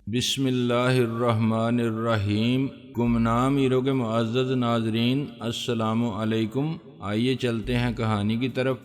بسم اللہ الرحمن الرحیم۔ گمنام ہیرو کے معزز ناظرین، السلام علیکم۔ آئیے چلتے ہیں کہانی کی طرف۔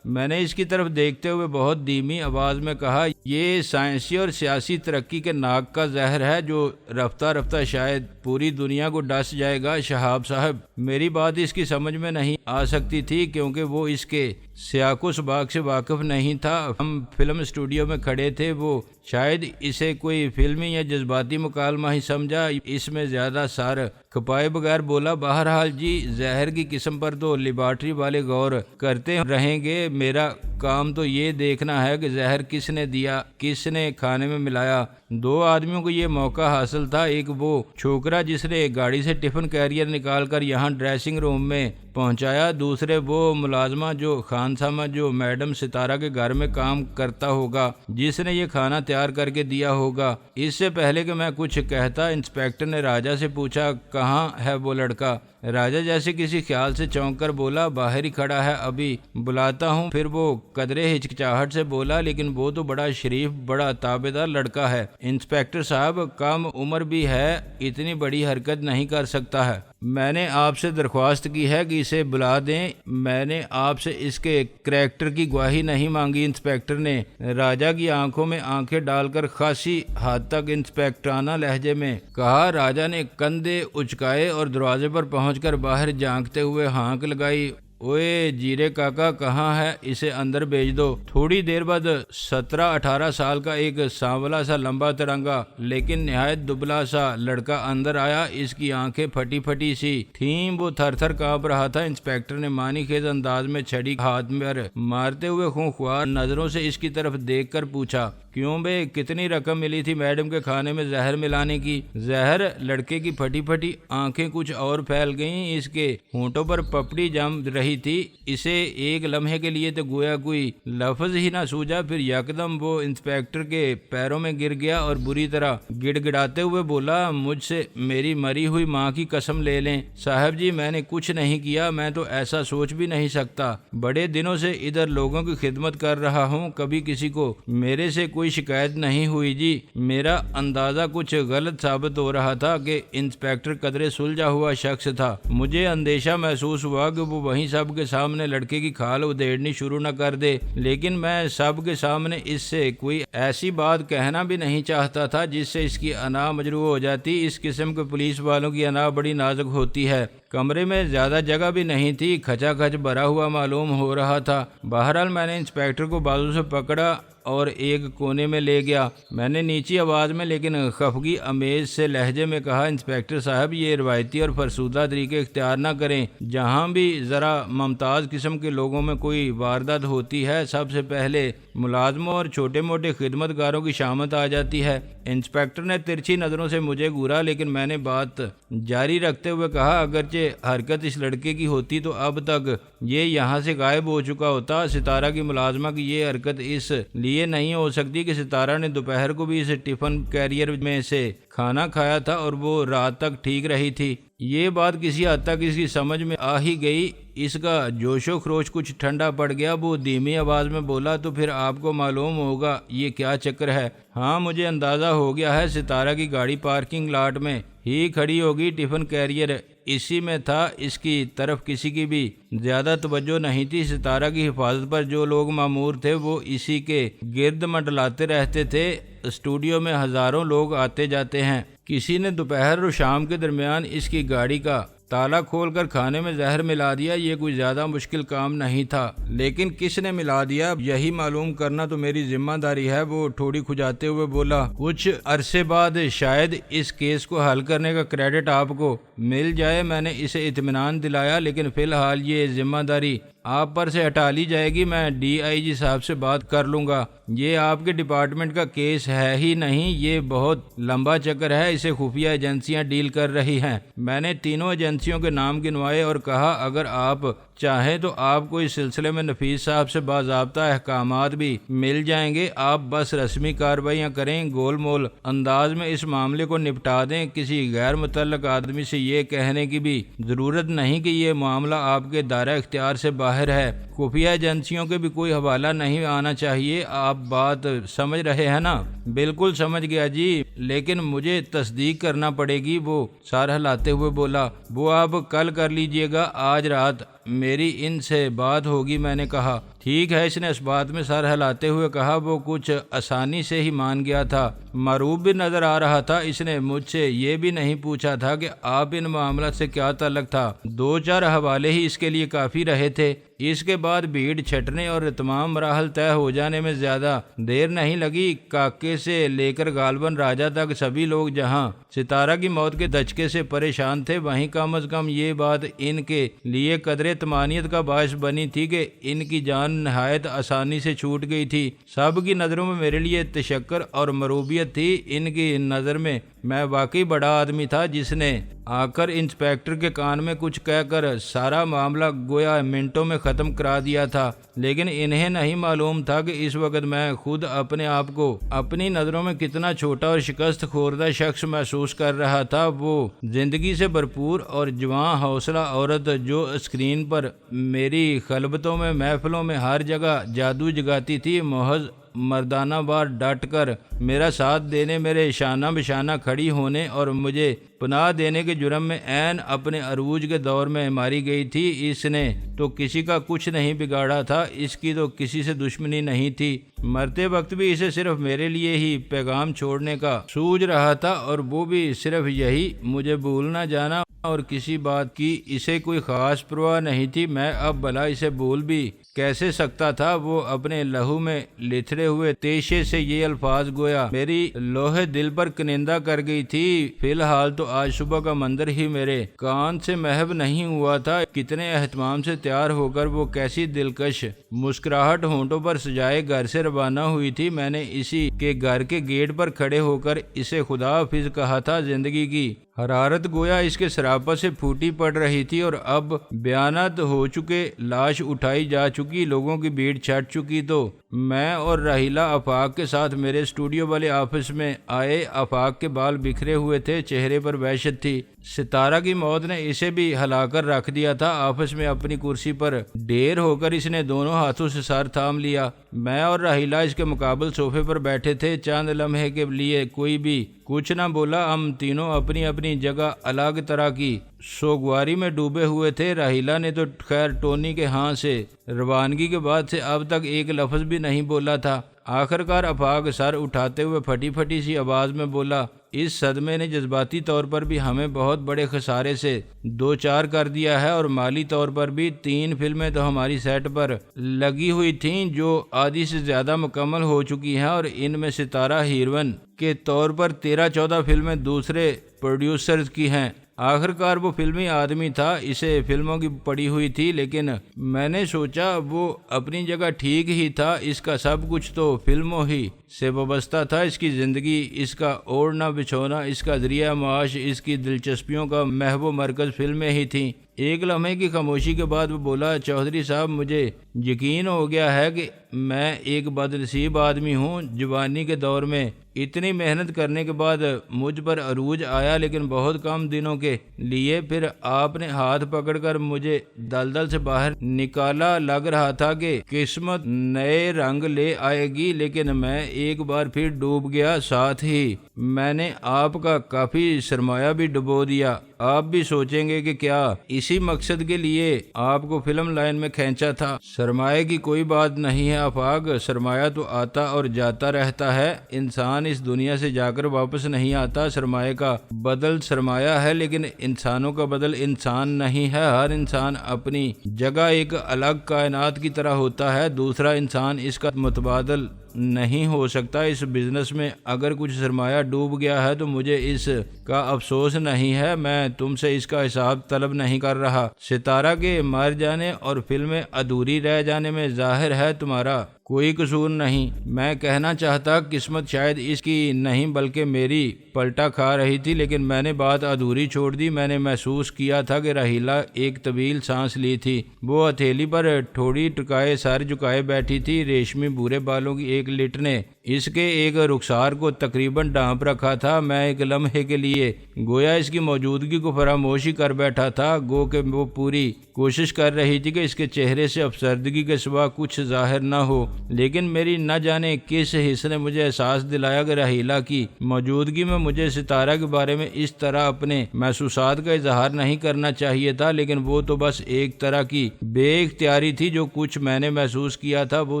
میں نے اس کی طرف دیکھتے ہوئے بہت دھیمی آواز میں کہا، یہ سائنسی اور سیاسی ترقی کے ناک کا زہر ہے جو رفتہ رفتہ شاید پوری دنیا کو ڈس جائے گا۔ شہاب صاحب، میری بات اس کی سمجھ میں نہیں آ سکتی تھی کیونکہ وہ اس کے سیاق و سباق سے واقف نہیں تھا۔ ہم فلم اسٹوڈیو میں کھڑے تھے، وہ شاید اسے کوئی فلمی یا جذباتی مکالمہ ہی سمجھا۔ اس میں زیادہ سار کھپائے بغیر بولا، بہرحال جی، زہر کی قسم پر تو لیبارٹری والے غور کرتے رہیں گے، میرا کام تو یہ دیکھنا ہے کہ زہر کس نے دیا، کس نے کھانے میں ملایا۔ دو آدمیوں کو یہ موقع حاصل تھا، ایک وہ چھوکرا جس نے گاڑی سے ٹفن کیریئر نکال کر یہاں ڈریسنگ روم میں پہنچایا، دوسرے وہ ملازمہ جو خانسامہ جو میڈم ستارہ کے گھر میں کام کرتا ہوگا، جس نے یہ کھانا تیار کر کے دیا ہوگا۔ اس سے پہلے کہ میں کچھ کہتا، انسپیکٹر نے راجہ سے پوچھا، کہاں ہے وہ لڑکا؟ راجہ جیسے کسی خیال سے چونک کر بولا، باہر ہی کھڑا ہے، ابھی بلاتا ہوں۔ پھر وہ قدرے ہچکچاہٹ سے بولا، لیکن وہ تو بڑا شریف، بڑا تابعدار لڑکا ہے۔ انسپیکٹر صاحب، کم عمر بھی ہے، اتنی بڑی حرکت نہیں کر سکتا ہے۔ میں نے آپ سے درخواست کی ہے کہ اسے بلا دیں، میں نے آپ سے اس کے کریکٹر کی گواہی نہیں مانگی۔ انسپیکٹر نے راجہ کی آنکھوں میں آنکھیں ڈال کر خاصی حد تک انسپیکٹرانہ لہجے میں کہا۔ راجہ نے کندھے اچکائے اور دروازے پر پہنچ کر باہر جھانکتے ہوئے ہانک لگائی، اوئے جیرے کاکا، کہاں ہے؟ اسے اندر بھیج دو۔ تھوڑی دیر بعد 17-18 سال کا ایک سانولا سا لمبا ترنگا لیکن نہایت دبلا سا لڑکا اندر آیا۔ اس کی آنکھیں پھٹی پھٹی سی تھیں، وہ تھر تھر کانپ رہا تھا۔ انسپیکٹر نے معنی خیز انداز میں چھڑی ہاتھ میں مارتے ہوئے خونخوار نظروں سے اس کی طرف دیکھ کر پوچھا، کیوں بے، کتنی رقم ملی تھی میڈم کے کھانے میں زہر ملانے کی؟ زہر؟ لڑکے کی پھٹی پھٹی آنکھیں کچھ اور پھیل گئیں، اس کے ہونٹوں پر پپڑی جم رہی تھی۔ اسے ایک لمحے کے لیے تو گویا کوئی لفظ ہی نہ سوجا، پھر یکدم وہ انسپیکٹر کے پیروں میں گر گیا اور بری طرح گڑ گڑاتے ہوئے بولا، مجھ سے میری مری ہوئی ماں کی قسم لے لیں صاحب جی، میں نے کچھ نہیں کیا، میں تو ایسا سوچ بھی نہیں سکتا۔ بڑے دنوں سے ادھر لوگوں کی خدمت کر رہا ہوں، کبھی کسی کو میرے سے کوئی شکایت نہیں ہوئی جی۔ میرا اندازہ کچھ غلط ثابت ہو رہا تھا کہ انسپیکٹر قدرے سلجھا ہوا شخص تھا۔ مجھے اندیشہ محسوس ہوا کہ وہ وہیں سب کے سامنے لڑکے کی کھال ادھیڑنی شروع نہ کر دے، لیکن میں سب کے سامنے اس سے کوئی ایسی بات کہنا بھی نہیں چاہتا تھا جس سے اس کی انا مجروح ہو جاتی۔ اس قسم کے پولیس والوں کی انا بڑی نازک ہوتی ہے۔ کمرے میں زیادہ جگہ بھی نہیں تھی، کھچا کھچ بھرا ہوا معلوم ہو رہا تھا۔ بہرحال میں نے انسپیکٹر کو بازو سے پکڑا اور ایک کونے میں لے گیا۔ میں نے نیچی آواز میں لیکن خفگی امیز سے لہجے میں کہا، انسپیکٹر صاحب، یہ روایتی اور فرسودہ طریقے اختیار نہ کریں۔ جہاں بھی ذرا ممتاز قسم کے لوگوں میں کوئی واردات ہوتی ہے، سب سے پہلے ملازموں اور چھوٹے موٹے خدمت گاروں کی شامت آ جاتی ہے۔ انسپیکٹر نے ترچھی نظروں سے مجھے گھورا، لیکن میں نے بات جاری رکھتے ہوئے کہا، اگرچہ حرکت اس لڑکے کی ہوتی تو اب تک یہ یہاں سے غائب ہو چکا ہوتا۔ ستارہ کی ملازمہ کی یہ حرکت اس لیے نہیں ہو سکتی کہ ستارہ نے دوپہر کو بھی اس ٹفن کیریئر میں سے کھانا کھایا تھا اور وہ رات تک ٹھیک رہی تھی۔ یہ بات کسی حد تک اس کی سمجھ میں آ ہی گئی، اس کا جوش و خروش کچھ ٹھنڈا پڑ گیا۔ وہ دھیمی آواز میں بولا، تو پھر آپ کو معلوم ہوگا یہ کیا چکر ہے؟ ہاں، مجھے اندازہ ہو گیا ہے، ستارہ کی گاڑی پارکنگ لاٹ میں ہی کھڑی ہوگی، ٹفن کیریئر اسی میں تھا، اس کی طرف کسی کی بھی زیادہ توجہ نہیں تھی۔ ستارہ کی حفاظت پر جو لوگ مامور تھے وہ اسی کے گرد منڈلاتے رہتے تھے۔ اسٹوڈیو میں ہزاروں لوگ آتے جاتے ہیں، کسی نے دوپہر اور شام کے درمیان اس کی گاڑی کا تالا کھول کر کھانے میں زہر ملا دیا۔ یہ کوئی زیادہ مشکل کام نہیں تھا، لیکن کس نے ملا دیا یہی معلوم کرنا تو میری ذمہ داری ہے۔ وہ ٹھوڑی کھجاتے ہوئے بولا، کچھ عرصے بعد شاید اس کیس کو حل کرنے کا کریڈٹ آپ کو مل جائے۔ میں نے اسے اطمینان دلایا، لیکن فی الحال یہ ذمہ داری آپ پر سے ہٹا لی جائے گی، میں ڈی آئی جی صاحب سے بات کر لوں گا۔ یہ آپ کے ڈپارٹمنٹ کا کیس ہے ہی نہیں، یہ بہت لمبا چکر ہے، اسے خفیہ ایجنسیاں ڈیل کر رہی ہیں۔ میں نے تینوں ایجنسیوں کے نام گنوائے اور کہا، اگر آپ چاہیں تو آپ کو اس سلسلے میں نفیس صاحب سے باضابطہ احکامات بھی مل جائیں گے، آپ بس رسمی کارروائیاں کریں، گول مول انداز میں اس معاملے کو نپٹا دیں۔ کسی غیر متعلق آدمی سے یہ کہنے کی بھی ضرورت نہیں کہ یہ معاملہ آپ کے دائرہ اختیار سے باہر ظاہر ہے خفیہ ایجنسیوں کے بھی کوئی حوالہ نہیں آنا چاہیے۔ آپ بات سمجھ رہے ہیں نا؟ بالکل سمجھ گیا جی، لیکن مجھے تصدیق کرنا پڑے گی، وہ سر ہلاتے ہوئے بولا۔ وہ آپ کل کر لیجئے گا، آج رات میری ان سے بات ہوگی۔ میں نے کہا ٹھیک ہے۔ اس نے اس بات میں سر ہلاتے ہوئے کہا۔ وہ کچھ آسانی سے ہی مان گیا تھا، معروف بھی نظر آ رہا تھا۔ اس نے مجھ سے یہ بھی نہیں پوچھا تھا کہ آپ ان معاملات سے کیا تعلق تھا، 2-4 حوالے ہی اس کے لیے کافی رہے تھے۔ اس کے بعد بھیڑ چھٹنے اور تمام مراحل طے ہو جانے میں زیادہ دیر نہیں لگی۔ کاکے سے لے کر غالباً راجہ تک سبھی لوگ جہاں ستارہ کی موت کے دھچکے سے پریشان تھے، وہیں کم از کم یہ بات ان کے لیے قدرے طمانینت کا باعث بنی تھی کہ ان کی جان نہایت آسانی سے چھوٹ گئی تھی۔ سب کی نظروں میں میرے لیے تشکر اور مروبیت تھی۔ ان کی نظر میں میں واقعی بڑا آدمی تھا جس نے آ کر انسپیکٹر کے کان میں کچھ کہہ کر سارا معاملہ گویا منٹوں میں ختم کرا دیا تھا، لیکن انہیں نہیں معلوم تھا کہ اس وقت میں خود اپنے آپ کو اپنی نظروں میں کتنا چھوٹا اور شکست خوردہ شخص محسوس کر رہا تھا۔ وہ زندگی سے بھرپور اور جواں حوصلہ عورت جو اسکرین پر میری خلبتوں میں، محفلوں میں ہر جگہ جادو جگاتی تھی، محض مردانہ وار ڈٹ کر میرا ساتھ دینے، میرے شانہ بشانہ کھڑی ہونے اور مجھے پناہ دینے کے جرم میں عین اپنے عروج کے دور میں ماری گئی تھی۔ اس نے تو کسی کا کچھ نہیں بگاڑا تھا، اس کی تو کسی سے دشمنی نہیں تھی۔ مرتے وقت بھی اسے صرف میرے لیے ہی پیغام چھوڑنے کا سوچ رہا تھا، اور وہ بھی صرف یہی، مجھے بھولنا جانا، اور کسی بات کی اسے کوئی خاص پرواہ نہیں تھی۔ میں اب بھلا اسے بھول بھی کیسے سکتا تھا؟ وہ اپنے لہو میں لتھڑے ہوئے تیشے سے یہ الفاظ گویا میری لوہے دل پر کنندہ کر گئی تھی۔ فی الحال تو آج صبح کا منظر ہی میرے کان سے محو نہیں ہوا تھا۔ کتنے اہتمام سے تیار ہو کر وہ کیسی دلکش مسکراہٹ ہونٹوں پر سجائے گھر سے روانہ ہوئی تھی۔ میں نے اسی کے گھر کے گیٹ پر کھڑے ہو کر اسے خدا حافظ کہا تھا۔ زندگی کی حرارت گویا اس کے سراپا سے پھوٹی پڑ رہی تھی، اور اب بیانات ہو چکے، لاش اٹھائی جا چکی، لوگوں کی بھیڑ چھٹ چکی، تو میں اور راحیلہ آفاق کے ساتھ میرے اسٹوڈیو والے آفس میں آئے۔ آفاق کے بال بکھرے ہوئے تھے، چہرے پر وحشت تھی۔ ستارہ کی موت نے اسے بھی ہلا کر رکھ دیا تھا۔ آفس میں اپنی کرسی پر ڈھیر ہو کر اس نے دونوں ہاتھوں سے سر تھام لیا۔ میں اور راحیلہ اس کے مقابل صوفے پر بیٹھے تھے۔ چند لمحے کے لیے کوئی بھی کچھ نہ بولا۔ ہم تینوں اپنی اپنی جگہ الگ طرح کی سوگواری میں ڈوبے ہوئے تھے۔ راحیلہ نے تو خیر ٹونی کے ہاں سے روانگی کے بعد سے اب تک ایک لفظ بھی نہیں بولا تھا۔ آخرکار آفاق سر اٹھاتے ہوئے پھٹی پھٹی سی آواز میں بولا، اس صدمے نے جذباتی طور پر بھی ہمیں بہت بڑے خسارے سے دوچار کر دیا ہے، اور مالی طور پر بھی۔ 3 فلمیں تو ہماری سیٹ پر لگی ہوئی تھیں جو آدھی سے زیادہ مکمل ہو چکی ہیں، اور ان میں ستارہ ہیروئن کے طور پر 13-14 فلمیں دوسرے پروڈیوسرز کی ہیں۔ آخرکار وہ فلمی آدمی تھا، اسے فلموں کی پڑی ہوئی تھی، لیکن میں نے سوچا وہ اپنی جگہ ٹھیک ہی تھا۔ اس کا سب کچھ تو فلموں ہی سے وابستہ تھا۔ اس کی زندگی، اس کا اوڑھنا بچھونا، اس کا ذریعہ معاش، اس کی دلچسپیوں کا محو و مرکز فلمیں ہی تھیں۔ ایک لمحے کی خاموشی کے بعد وہ بولا، چودھری صاحب مجھے یقین ہو گیا ہے کہ میں ایک بدنصیب آدمی ہوں۔ جوانی کے دور میں اتنی محنت کرنے کے بعد مجھ پر عروج آیا، لیکن بہت کم دنوں کے لیے پھر آپ نے ہاتھ پکڑ کر مجھے دلدل سے باہر نکالا۔ لگ رہا تھا کہ قسمت نئے رنگ لے آئے گی، لیکن میں ایک بار پھر ڈوب گیا۔ ساتھ ہی میں نے آپ کا کافی سرمایہ بھی ڈبو دیا۔ آپ بھی سوچیں گے کہ کیا اسی مقصد کے لیے آپ کو فلم لائن میں کھینچا تھا؟ سرمایہ کی کوئی بات نہیں ہے آفاق، سرمایہ تو آتا اور جاتا رہتا ہے۔ انسان اس دنیا سے جا کر واپس نہیں آتا۔ سرمایہ کا بدل سرمایہ ہے، لیکن انسانوں کا بدل انسان نہیں ہے۔ ہر انسان اپنی جگہ ایک الگ کائنات کی طرح ہوتا ہے، دوسرا انسان اس کا متبادل نہیں ہو سکتا۔ اس بزنس میں اگر کچھ سرمایہ ڈوب گیا ہے تو مجھے اس کا افسوس نہیں ہے، میں تم سے اس کا حساب طلب نہیں کر رہا۔ ستارہ کے مر جانے اور فلمیں ادھوری رہ جانے میں ظاہر ہے تمہارا کوئی قصور نہیں۔ میں کہنا چاہتا قسمت شاید اس کی نہیں بلکہ میری پلٹا کھا رہی تھی، لیکن میں نے بات ادھوری چھوڑ دی۔ میں نے محسوس کیا تھا کہ راحیلہ ایک طویل سانس لی تھی۔ وہ ہتھیلی پر تھوڑی ٹکائے سر جھکائے بیٹھی تھی۔ ریشمی بھورے بالوں کی ایک لٹ نے اس کے ایک رخسار کو تقریباً ڈھانپ رکھا تھا۔ میں ایک لمحے کے لیے گویا اس کی موجودگی کو فراموشی کر بیٹھا تھا، گو کہ وہ پوری کوشش کر رہی تھی کہ اس کے چہرے سے افسردگی کے سوا کچھ ظاہر نہ ہو، لیکن میری نہ جانے کس حص نے مجھے احساس دلایا کہ راحیلہ کی موجودگی میں مجھے ستارہ کے بارے میں اس طرح اپنے محسوسات کا اظہار نہیں کرنا چاہیے تھا، لیکن وہ تو بس ایک طرح کی بے اختیاری تھی۔ جو کچھ میں نے محسوس کیا تھا وہ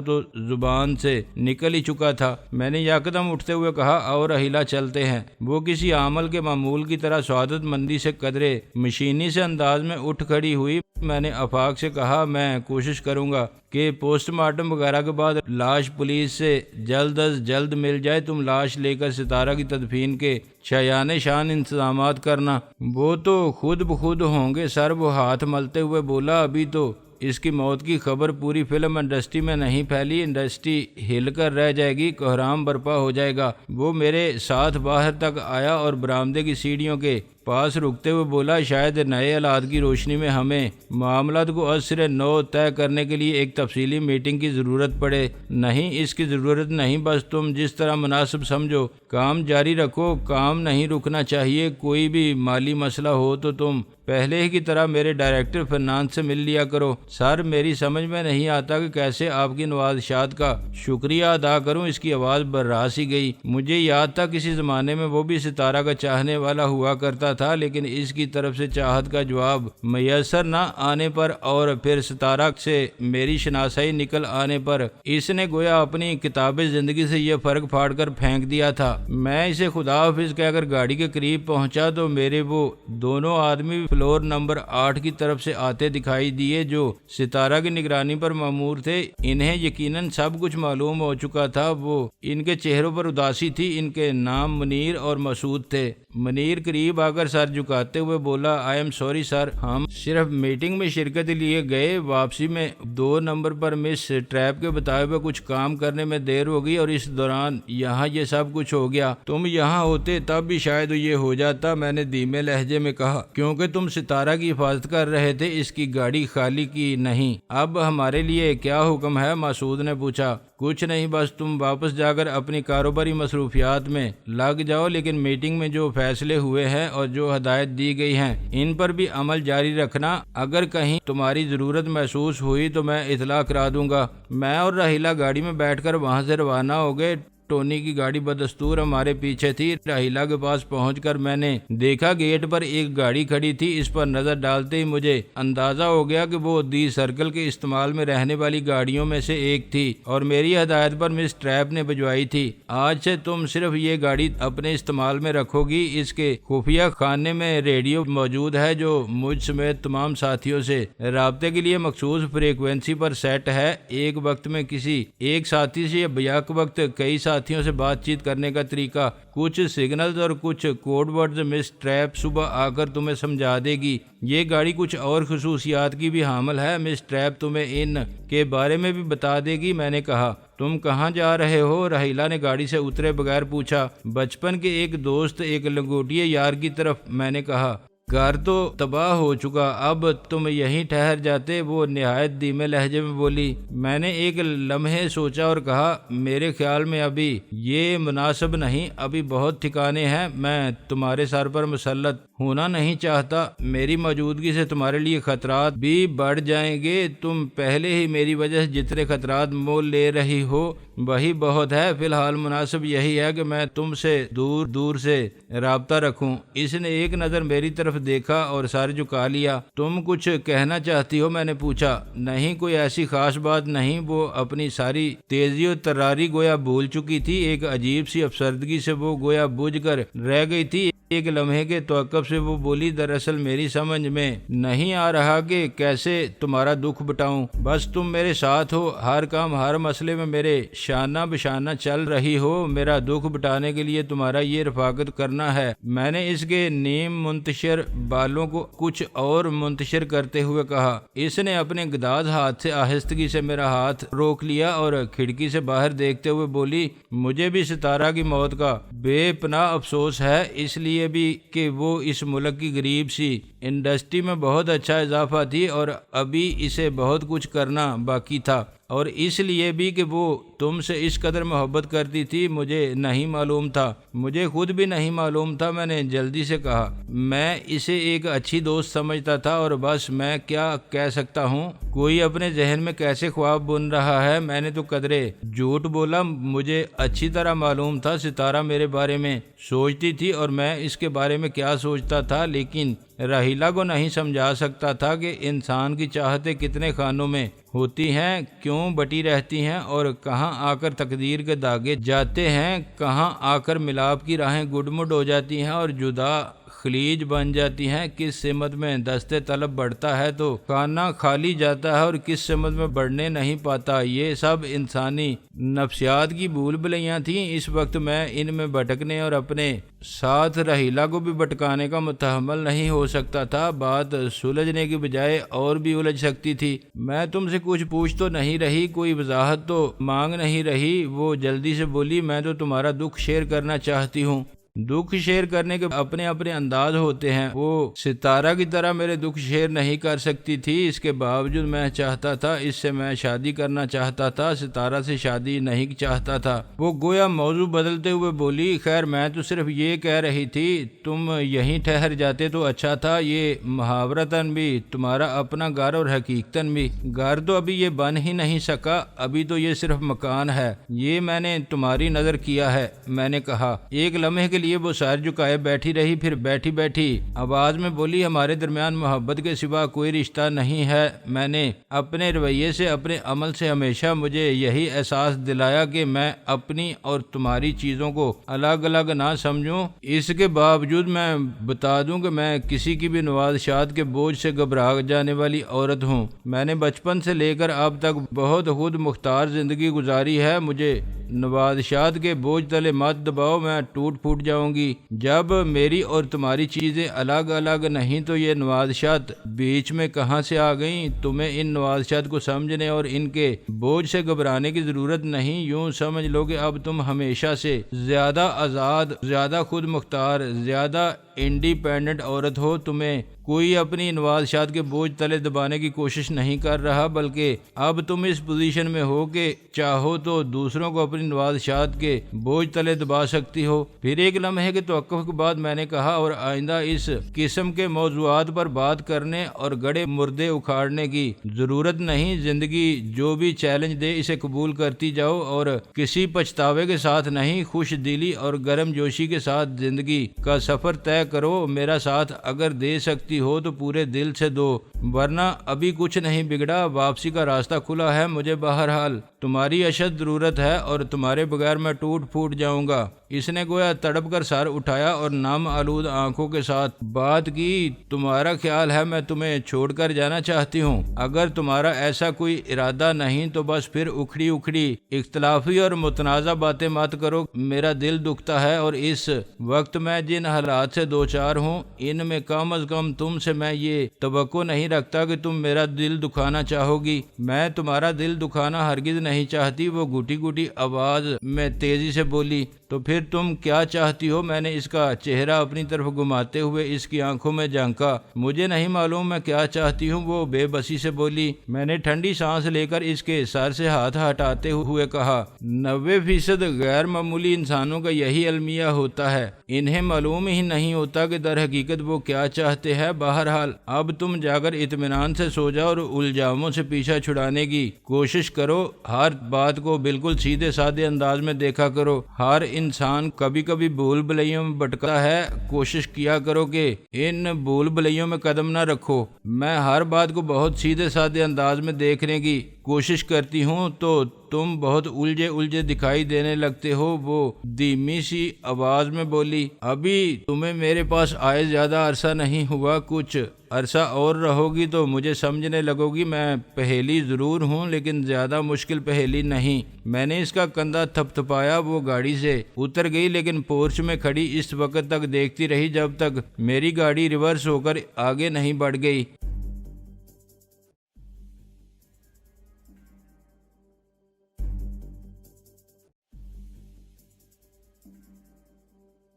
تو زبان سے نکل ہی چکا تھا۔ میں نے یکدم اٹھتے ہوئے کہا، اور راحیلہ چلتے ہیں۔ وہ کسی عمل کے معمول کی طرح سعادت مندی سے قدرے مشینی سے انداز میں اٹھ کھڑی ہوئی۔ میں نے آفاق سے کہا، میں کوشش کروں گا کہ پوسٹ مارٹم وغیرہ کے بعد لاش پولیس سے جلد از جلد مل جائے۔ تم لاش لے کر ستارہ کی تدفین کے شایان شان انتظامات کرنا۔ وہ تو خود بخود ہوں گے سر۔ وہ ہاتھ ملتے ہوئے بولا، ابھی تو اس کی موت کی خبر پوری فلم انڈسٹری میں نہیں پھیلی، انڈسٹری ہل کر رہ جائے گی، کوہرام برپا ہو جائے گا۔ وہ میرے ساتھ باہر تک آیا اور برآمدے کی سیڑھیوں کے پاس رکتے ہوئے بولا، شاید نئے حالات کی روشنی میں ہمیں معاملات کو از سرِ نو طے کرنے کے لیے ایک تفصیلی میٹنگ کی ضرورت پڑے۔ نہیں، اس کی ضرورت نہیں، بس تم جس طرح مناسب سمجھو کام جاری رکھو۔ کام نہیں رکنا چاہیے۔ کوئی بھی مالی مسئلہ ہو تو تم پہلے ہی کی طرح میرے ڈائریکٹر فنانس سے مل لیا کرو۔ سر، میری سمجھ میں نہیں آتا کہ کیسے آپ کی نوازشات کا شکریہ ادا کروں۔ اس کی آواز برا سی گئی۔ مجھے یاد تھا کسی زمانے میں وہ بھی ستارہ کا چاہنے والا ہوا کرتا تھا، لیکن اس کی طرف سے چاہت کا جواب میسر نہ آنے پر اور پھر ستارہ سے میری شناسائی نکل آنے پر اس نے گویا اپنی کتاب زندگی سے یہ فرق پھاڑ کر پھینک دیا تھا۔ میں اسے خدا حافظ کہہ کر گاڑی کے قریب پہنچا تو میرے وہ دونوں آدمی فلور نمبر 8 کی طرف سے آتے دکھائی دیے جو ستارہ کی نگرانی پر مامور تھے۔ انہیں یقیناً سب کچھ معلوم ہو چکا تھا۔ وہ ان کے چہروں پر اداسی تھی۔ ان کے نام منیر اور مسعود تھے۔ منیر قریب آ کر سر جھکاتے ہوئے بولا، آئی ایم سوری سر، ہم صرف میٹنگ میں شرکت لیے گئے۔ واپسی میں 2 نمبر پر مس ٹریپ کے بتائے ہوئے کچھ کام کرنے میں دیر ہو گئی اور اس دوران یہاں یہ سب کچھ ہو گیا۔ تم یہاں ہوتے تب بھی شاید یہ ہو جاتا، میں نے دھیمے لہجے میں کہا، کیونکہ تم ستارہ کی حفاظت کر رہے تھے، اس کی گاڑی خالی کی نہیں۔ اب ہمارے لیے کیا حکم ہے؟ مسعود نے پوچھا۔ کچھ نہیں، بس تم واپس جا کر اپنی کاروباری مصروفیات میں لگ جاؤ، لیکن میٹنگ میں جو فیصلے ہوئے ہیں اور جو ہدایت دی گئی ہیں ان پر بھی عمل جاری رکھنا۔ اگر کہیں تمہاری ضرورت محسوس ہوئی تو میں اطلاع کرا دوں گا۔ میں اور راحیلہ گاڑی میں بیٹھ کر وہاں سے روانہ ہو گئے۔ ٹونی کی گاڑی بدستور ہمارے پیچھے تھی۔ راحیلہ کے پاس پہنچ کر میں نے دیکھا گیٹ پر ایک گاڑی کھڑی تھی۔ اس پر نظر ڈالتے ہی مجھے اندازہ ہو گیا کہ وہ دی سرکل کے استعمال میں رہنے والی گاڑیوں میں سے ایک تھی اور میری ہدایت پر مس ٹریپ نے بھجوائی تھی۔ آج سے تم صرف یہ گاڑی اپنے استعمال میں رکھو گی۔ اس کے خفیہ خانے میں ریڈیو موجود ہے جو مجھ سمیت تمام ساتھیوں سے رابطے کے لیے مخصوص فریکوینسی پر سیٹ ہے۔ ایک وقت میں کسی ایک ساتھی سے یا بیک وقت کئی ساتھیوں سے بات چیت کرنے کا طریقہ، کچھ سگنلز اور کچھ کوڈ ورڈز مس ٹریپ صبح آ کر تمہیں سمجھا دے گی۔ یہ گاڑی کچھ اور خصوصیات کی بھی حامل ہے۔ مس ٹریپ تمہیں ان کے بارے میں بھی بتا دے گی۔ میں نے کہا، تم کہاں جا رہے ہو؟ راحیلہ نے گاڑی سے اترے بغیر پوچھا۔ بچپن کے ایک دوست، ایک لنگوٹیے یار کی طرف۔ میں نے کہا، گھر تو تباہ ہو چکا، اب تم یہیں ٹھہر جاتے۔ وہ نہایت دھیمے لہجے میں بولی۔ میں نے ایک لمحے سوچا اور کہا، میرے خیال میں ابھی یہ مناسب نہیں، ابھی بہت ٹھکانے ہیں۔ میں تمہارے سر پر مسلط ہونا نہیں چاہتا۔ میری موجودگی سے تمہارے لیے خطرات بھی بڑھ جائیں گے۔ تم پہلے ہی میری وجہ سے جتنے خطرات مول لے رہی ہو وہی بہت ہے۔ فی الحال مناسب یہی ہے کہ میں تم سے دور دور سے رابطہ رکھوں۔ اس نے ایک نظر میری طرف دیکھا اور سر جھکا لیا۔ تم کچھ کہنا چاہتی ہو؟ میں نے پوچھا۔ نہیں، کوئی ایسی خاص بات نہیں۔ وہ اپنی ساری تیزی و تراری گویا بھول چکی تھی۔ ایک عجیب سی افسردگی سے وہ گویا بجھ کر رہ گئی تھی۔ ایک لمحے کے توقف سے وہ بولی، دراصل میری سمجھ میں نہیں آ رہا کہ کیسے تمہارا دکھ بٹاؤں۔ بس تم میرے ساتھ ہو، ہر کام ہر مسئلے میں میرے شانہ بشانہ چل رہی ہو۔ میرا دکھ بٹانے کے لیے تمہارا یہ رفاقت کرنا ہے۔ میں نے اس کے نیم منتشر بالوں کو کچھ اور منتشر کرتے ہوئے کہا۔ اس نے اپنے گداز ہاتھ سے آہستگی سے میرا ہاتھ روک لیا اور کھڑکی سے باہر دیکھتے ہوئے بولی، مجھے بھی ستارہ کی موت کا بے پناہ افسوس ہے، اس لیے بھی کہ وہ اس ملک کی غریب سی انڈسٹری میں بہت اچھا اضافہ تھی اور ابھی اسے بہت کچھ کرنا باقی تھا، اور اس لیے بھی کہ وہ تم سے اس قدر محبت کرتی تھی مجھے نہیں معلوم تھا، مجھے خود بھی نہیں معلوم تھا۔ میں نے جلدی سے کہا، میں اسے ایک اچھی دوست سمجھتا تھا اور بس میں کیا کہہ سکتا ہوں، کوئی اپنے ذہن میں کیسے خواب بن رہا ہے۔ میں نے تو قدرے جھوٹ بولا، مجھے اچھی طرح معلوم تھا ستارہ میرے بارے میں سوچتی تھی اور میں اس کے بارے میں کیا سوچتا تھا، لیکن راحیلہ کو نہیں سمجھا سکتا تھا کہ انسان کی چاہتیں کتنے خانوں میں ہوتی ہیں، کیوں بٹی رہتی ہیں اور کہاں آ کر تقدیر کے داغے جاتے ہیں، کہاں آ کر ملاپ کی راہیں گڈمڈ ہو جاتی ہیں اور جدا خلیج بن جاتی ہیں، کس سمت میں دست طلب بڑھتا ہے تو خانہ خالی جاتا ہے اور کس سمت میں بڑھنے نہیں پاتا۔ یہ سب انسانی نفسیات کی بھول بھلیاں تھیں۔ اس وقت میں ان میں بھٹکنے اور اپنے ساتھ راحیلہ کو بھی بھٹکانے کا متحمل نہیں ہو سکتا تھا۔ بات سلجھنے کی بجائے اور بھی الجھ سکتی تھی۔ میں تم سے کچھ پوچھ تو نہیں رہی، کوئی وضاحت تو مانگ نہیں رہی، وہ جلدی سے بولی، میں تو تمہارا دکھ شیئر کرنا چاہتی ہوں۔ دکھ شیئر کرنے کے اپنے اپنے انداز ہوتے ہیں، وہ ستارہ کی طرح میرے دکھ شیئر نہیں کر سکتی تھی، اس کے باوجود میں چاہتا تھا، اس سے میں شادی کرنا چاہتا تھا، ستارہ سے شادی نہیں چاہتا تھا۔ وہ گویا موضوع بدلتے ہوئے بولی، خیر میں تو صرف یہ کہہ رہی تھی تم یہیں ٹھہر جاتے تو اچھا تھا، یہ محاورتاً بھی تمہارا اپنا گھر اور حقیقتاً بھی گھر تو ابھی یہ بن ہی نہیں سکا، ابھی تو یہ صرف مکان ہے، یہ میں نے تمہاری نظر کیا ہے۔ میں نے کہا۔ ایک لمحے کے لیے وہ سر جھکائے بیٹھی رہی، پھر بیٹھی بیٹھی آواز میں بولی، ہمارے درمیان محبت کے سوا کوئی رشتہ نہیں ہے۔ میں نے اپنے رویے سے، اپنے عمل سے ہمیشہ مجھے یہی احساس دلایا کہ میں اپنی اور تمہاری چیزوں کو الگ الگ نہ سمجھوں۔ اس کے باوجود میں بتا دوں کہ میں کسی کی بھی نوازشات کے بوجھ سے گھبرا جانے والی عورت ہوں۔ میں نے بچپن سے لے کر اب تک بہت خود مختار زندگی گزاری ہے، مجھے نوازشات کے بوجھ تلے مت دباؤ، میں ٹوٹ پھوٹ جاؤں گی۔ جب میری اور تمہاری چیزیں الگ الگ نہیں تو یہ نوازشات بیچ میں کہاں سے آ گئیں؟ تمہیں ان نوازشات کو سمجھنے اور ان کے بوجھ سے گھبرانے کی ضرورت نہیں، یوں سمجھ لو کہ اب تم ہمیشہ سے زیادہ آزاد، زیادہ خود مختار، زیادہ انڈیپینڈنٹ عورت ہو۔ تمہیں کوئی اپنی نوازشات کے بوجھ تلے دبانے کی کوشش نہیں کر رہا، بلکہ اب تم اس پوزیشن میں ہو کہ چاہو تو دوسروں کو اپنی نوازشات کے بوجھ تلے دبا سکتی ہو۔ پھر ایک لمحے کے توقف کے بعد میں نے کہا، اور آئندہ اس قسم کے موضوعات پر بات کرنے اور گڑے مردے اکھاڑنے کی ضرورت نہیں۔ زندگی جو بھی چیلنج دے اسے قبول کرتی جاؤ اور کسی پچھتاوے کے ساتھ نہیں، خوش دلی اور گرم جوشی کے ساتھ زندگی کا سفر طے کرو۔ میرا ساتھ اگر دے سکتی ہو تو پورے دل سے دو، ورنہ ابھی کچھ نہیں بگڑا، واپسی کا راستہ کھلا ہے۔ مجھے بہرحال تمہاری اشد ضرورت ہے اور تمہارے بغیر میں ٹوٹ پھوٹ جاؤں گا۔ اس نے گویا تڑپ کر سر اٹھایا اور نم آلود آنکھوں کے ساتھ بات کی، تمہارا خیال ہے میں تمہیں چھوڑ کر جانا چاہتی ہوں؟ اگر تمہارا ایسا کوئی ارادہ نہیں تو بس پھر اکھڑی اکھڑی اختلافی اور متنازع باتیں مت کرو، میرا دل دکھتا ہے، اور اس وقت میں جن حالات سے دوچار ہوں ان میں کم از کم تم سے میں یہ توقع نہیں رکھتا کہ تم میرا دل دکھانا چاہو گی۔ میں تمہارا دل دکھانا ہرگز نہیں چاہتی، وہ گھٹی گھٹی آواز میں تیزی سے بولی۔ تو پھر تم کیا چاہتی ہو؟ میں نے اس کا چہرہ اپنی طرف گھماتے ہوئے اس کی آنکھوں میں جھانکا۔ مجھے نہیں معلوم میں کیا چاہتی ہوں، وہ بے بسی سے بولی۔ میں نے ٹھنڈی سانس لے کر اس کے سر سے ہاتھ ہٹاتے ہوئے کہا، 90% غیر معمولی انسانوں کا یہی المیہ ہوتا ہے، انہیں معلوم ہی نہیں ہوتا کہ در حقیقت وہ کیا چاہتے ہیں۔ بہرحال اب تم جا کر اطمینان سے سو جاؤ اور الزاموں سے پیچھا چھڑانے کی کوشش کرو، ہر بات کو بالکل سیدھے سادے انداز میں دیکھا کرو۔ ہر انسان کبھی کبھی بھول بھلیوں میں بھٹکتا ہے، کوشش کیا کرو کہ ان بھول بھلیوں میں قدم نہ رکھو۔ میں ہر بات کو بہت سیدھے سادے انداز میں دیکھنے کی کوشش کرتی ہوں، تو تم بہت الجھے دکھائی دینے لگتے ہو، وہ دھیمی سی آواز میں بولی۔ ابھی تمہیں میرے پاس آئے زیادہ عرصہ نہیں ہوا، کچھ عرصہ اور رہو گی تو مجھے سمجھنے لگو گی میں پہیلی ضرور ہوں لیکن زیادہ مشکل پہیلی نہیں۔ میں نے اس کا کندھا تھپتھپایا، وہ گاڑی سے اتر گئی لیکن پورچ میں کھڑی اس وقت تک دیکھتی رہی جب تک میری گاڑی ریورس ہو کر آگے نہیں بڑھ گئی۔